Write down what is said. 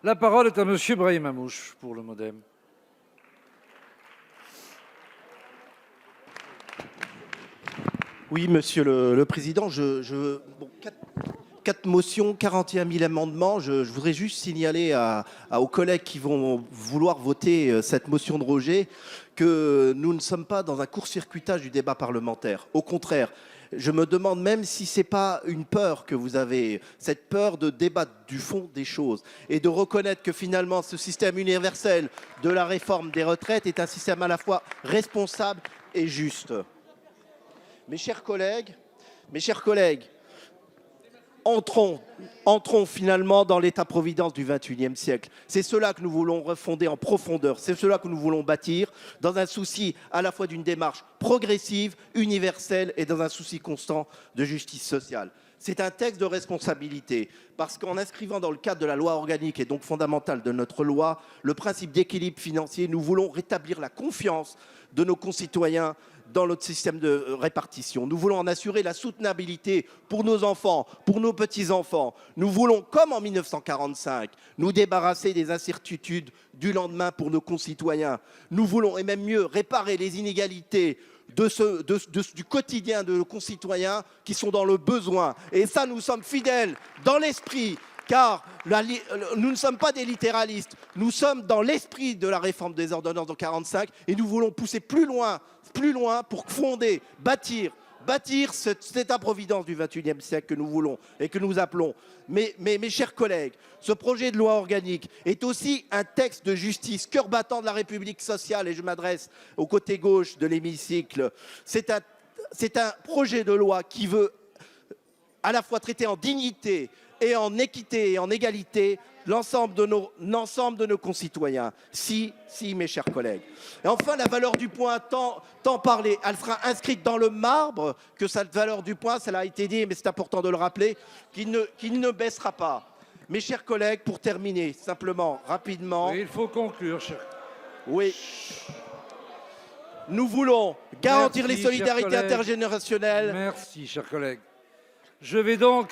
La parole est à Monsieur Brahim Mamouche pour le MoDem. Oui, Monsieur le Président, quatre motions, 41 000 amendements. Je voudrais juste signaler aux collègues qui vont vouloir voter cette motion de rejet que nous ne sommes pas dans un court-circuitage du débat parlementaire. Au contraire, je me demande même si ce n'est pas une peur que vous avez, cette peur de débattre du fond des choses et de reconnaître que finalement ce système universel de la réforme des retraites est un système à la fois responsable et juste. Mes chers collègues, entrons finalement dans l'État-providence du XXIe siècle. C'est cela que nous voulons refonder en profondeur, c'est cela que nous voulons bâtir dans un souci à la fois d'une démarche progressive, universelle et dans un souci constant de justice sociale. C'est un texte de responsabilité parce qu'en inscrivant dans le cadre de la loi organique et donc fondamentale de notre loi le principe d'équilibre financier, nous voulons rétablir la confiance de nos concitoyens dans notre système de répartition. Nous voulons en assurer la soutenabilité pour nos enfants, pour nos petits-enfants. Nous voulons, comme en 1945, nous débarrasser des incertitudes du lendemain pour nos concitoyens. Nous voulons, et même mieux, réparer les inégalités du quotidien de nos concitoyens qui sont dans le besoin. Et ça, nous sommes fidèles dans l'esprit, car nous ne sommes pas des littéralistes, nous sommes dans l'esprit de la réforme des ordonnances de 1945 et nous voulons pousser plus loin pour fonder, bâtir cet État-providence du XXIe siècle que nous voulons et que nous appelons. Mais mes chers collègues, ce projet de loi organique est aussi un texte de justice, cœur battant de la République sociale, et je m'adresse au côté gauche de l'hémicycle. C'est un projet de loi qui veut à la fois traiter en dignité et en équité et en égalité l'ensemble de nos concitoyens. Si, mes chers collègues. Et enfin, la valeur du point tant parlée, elle sera inscrite dans le marbre que cette valeur du point, cela a été dit, mais c'est important de le rappeler, qu'il ne baissera pas. Mes chers collègues, pour terminer, simplement, rapidement... Oui, il faut conclure, cher. Oui. Nous voulons garantir Merci, les solidarités intergénérationnelles. Merci, chers collègues. Je vais donc